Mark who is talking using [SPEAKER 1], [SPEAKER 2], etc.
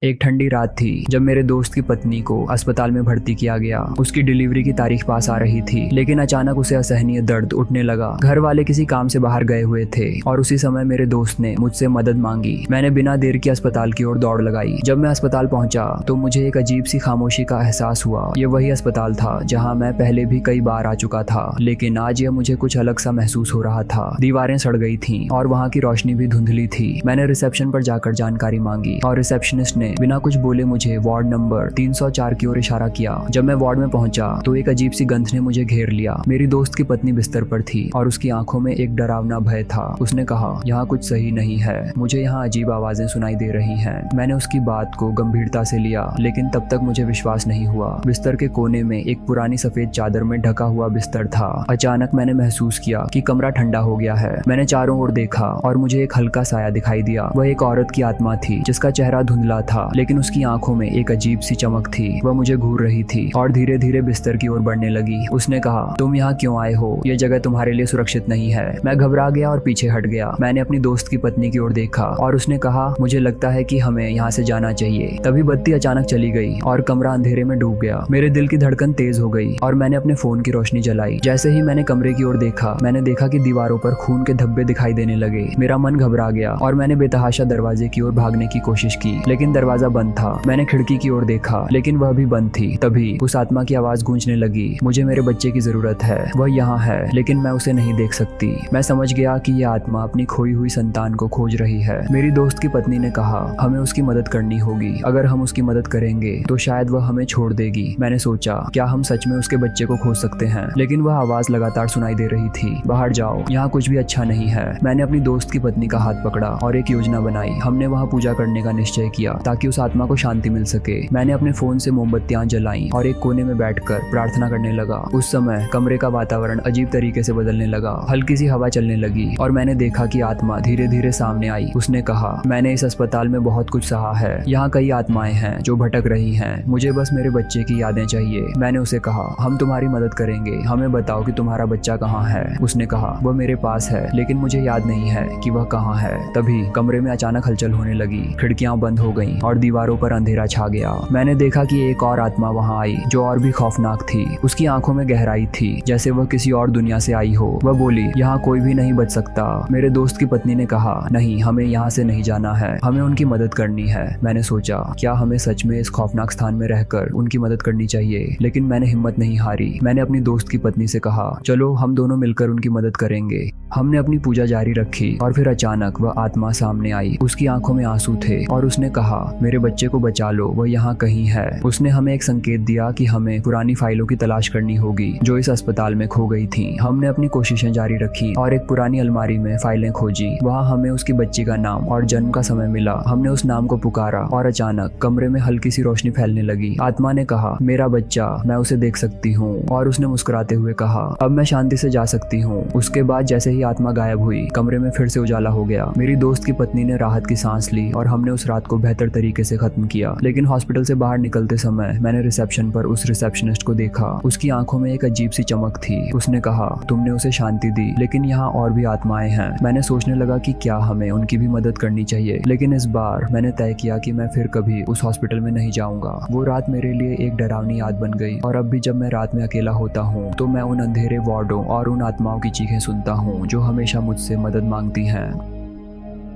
[SPEAKER 1] एक ठंडी रात थी जब मेरे दोस्त की पत्नी को अस्पताल में भर्ती किया गया। उसकी डिलीवरी की तारीख पास आ रही थी, लेकिन अचानक उसे असहनीय दर्द उठने लगा। घर वाले किसी काम से बाहर गए हुए थे और उसी समय मेरे दोस्त ने मुझसे मदद मांगी। मैंने बिना देर के अस्पताल की ओर दौड़ लगाई। जब मैं अस्पताल पहुंचा तो मुझे एक अजीब सी खामोशी का एहसास हुआ। ये वही अस्पताल था जहाँ मैं पहले भी कई बार आ चुका था, लेकिन आज यह मुझे कुछ अलग सा महसूस हो रहा था। दीवारें सड़ गई थी और वहाँ की रोशनी भी धुंधली थी। मैंने रिसेप्शन पर जाकर जानकारी मांगी और रिसेप्शनिस्ट ने बिना कुछ बोले मुझे वार्ड नंबर 304 की ओर इशारा किया। जब मैं वार्ड में पहुंचा तो एक अजीब सी गंध ने मुझे घेर लिया। मेरी दोस्त की पत्नी बिस्तर पर थी और उसकी आंखों में एक डरावना भय था। उसने कहा, यहाँ कुछ सही नहीं है, मुझे यहाँ अजीब आवाजें सुनाई दे रही हैं। मैंने उसकी बात को गंभीरता से लिया, लेकिन तब तक मुझे विश्वास नहीं हुआ। बिस्तर के कोने में एक पुरानी सफेद चादर में ढका हुआ बिस्तर था। अचानक मैंने महसूस किया कि कमरा ठंडा हो गया है। मैंने चारों ओर देखा और मुझे एक हल्का साया दिखाई दिया। वह एक औरत की आत्मा थी जिसका चेहरा धुंधला था, लेकिन उसकी आंखों में एक अजीब सी चमक थी। वह मुझे घूर रही थी और धीरे धीरे बिस्तर की ओर बढ़ने लगी। उसने कहा, तुम यहाँ क्यों आए हो? यह जगह तुम्हारे लिए सुरक्षित नहीं है। मैं घबरा गया और पीछे हट गया। मैंने अपनी दोस्त की पत्नी की ओर देखा और उसने कहा, मुझे लगता है कि हमें यहाँ से जाना चाहिए। तभी बत्ती अचानक चली गई और कमरा अंधेरे में डूब गया। मेरे दिल की धड़कन तेज हो गई और मैंने अपने फोन की रोशनी जलाई। जैसे ही मैंने कमरे की ओर देखा, मैंने देखा कि दीवारों पर खून के धब्बे दिखाई देने लगे। मेरा मन घबरा गया और मैंने बेतहाशा दरवाजे की ओर भागने की कोशिश की, लेकिन दरवाजा बंद था। मैंने खिड़की की ओर देखा, लेकिन वह भी बंद थी। तभी उस आत्मा की आवाज गूंजने लगी, मुझे मेरे बच्चे की जरूरत है, वह यहाँ है, लेकिन मैं उसे नहीं देख सकती। मैं समझ गया कि यह आत्मा अपनी खोई हुई संतान को खोज रही है। मेरी दोस्त की पत्नी ने कहा, हमें उसकी मदद करनी होगी। अगर हम उसकी मदद करेंगे तो शायद वह हमें छोड़ देगी। मैंने सोचा, क्या हम सच में उसके बच्चे को खोज सकते हैं? लेकिन वह आवाज लगातार सुनाई दे रही थी, बाहर जाओ, यहाँ कुछ भी अच्छा नहीं है। मैंने अपनी दोस्त की पत्नी का हाथ पकड़ा और एक योजना बनाई। हमने वहाँ पूजा करने का निश्चय किया ताकि उस आत्मा को शांति मिल सके। मैंने अपने फोन से मोमबत्तियां जलाई और एक कोने में बैठकर प्रार्थना करने लगा। उस समय कमरे का वातावरण अजीब तरीके से बदलने लगा। हल्की सी हवा चलने लगी और मैंने देखा कि आत्मा धीरे धीरे सामने आई। उसने कहा, मैंने इस अस्पताल में बहुत कुछ सहा है। यहाँ कई आत्माएं हैं जो भटक रही हैं। मुझे बस मेरे बच्चे की यादें चाहिए। मैंने उसे कहा, हम तुम्हारी मदद करेंगे, हमें बताओ कि तुम्हारा बच्चा कहाँ है। उसने कहा, वह मेरे पास है, लेकिन मुझे याद नहीं है कि वह कहाँ है। तभी कमरे में अचानक हलचल होने लगी। खिड़कियां बंद हो गईं और दीवारों पर अंधेरा छा गया। मैंने देखा कि एक और आत्मा वहां आई जो और भी खौफनाक थी। उसकी आंखों में गहराई थी, जैसे वह किसी और दुनिया से आई हो। वह बोली, यहाँ कोई भी नहीं बच सकता। मेरे दोस्त की पत्नी ने कहा, नहीं, हमें यहाँ से नहीं जाना है, हमें उनकी मदद करनी है। मैंने सोचा, क्या हमें सच में इस खौफनाक स्थान में रहकर उनकी मदद करनी चाहिए? लेकिन मैंने हिम्मत नहीं हारी। मैंने अपनी दोस्त की पत्नी से कहा, चलो हम दोनों मिलकर उनकी मदद करेंगे। हमने अपनी पूजा जारी रखी और फिर अचानक वह आत्मा सामने आई। उसकी आंखों में आंसू थे और उसने कहा, मेरे बच्चे को बचा लो, वह यहाँ कहीं है। उसने हमें एक संकेत दिया कि हमें पुरानी फाइलों की तलाश करनी होगी जो इस अस्पताल में खो गई थी। हमने अपनी कोशिशें जारी रखी और एक पुरानी अलमारी में फाइलें खोजी। वहाँ हमें उसकी बच्ची का नाम और जन्म का समय मिला। हमने उस नाम को पुकारा और अचानक कमरे में हल्की सी रोशनी फैलने लगी। आत्मा ने कहा, मेरा बच्चा, मैं उसे देख सकती हूँ। और उसने मुस्कुराते हुए कहा, अब मैं शांति से जा सकती हूँ। उसके बाद जैसे ही आत्मा गायब हुई, कमरे में फिर से उजाला हो गया। मेरी दोस्त की पत्नी ने राहत की सांस ली और हमने उस रात को बेहतर तरीके से खत्म किया। लेकिन हॉस्पिटल से बाहर निकलते समय मैंने रिसेप्शन पर उस रिसेप्शनिस्ट को देखा। उसकी आंखों में एक अजीब सी चमक थी। उसने कहा, तुमने उसे शांति दी, लेकिन यहाँ और भी आत्माएं हैं। मैंने सोचने लगा कि क्या हमें उनकी भी मदद करनी चाहिए, लेकिन इस बार मैंने तय किया कि मैं फिर कभी उस हॉस्पिटल में नहीं जाऊंगा। वो रात मेरे लिए एक डरावनी याद बन गई और अब भी जब मैं रात में अकेला होता हूँ तो मैं उन अंधेरे वार्डों और उन आत्माओं की चीखें सुनता हूँ जो हमेशा मुझसे मदद मांगती हैं।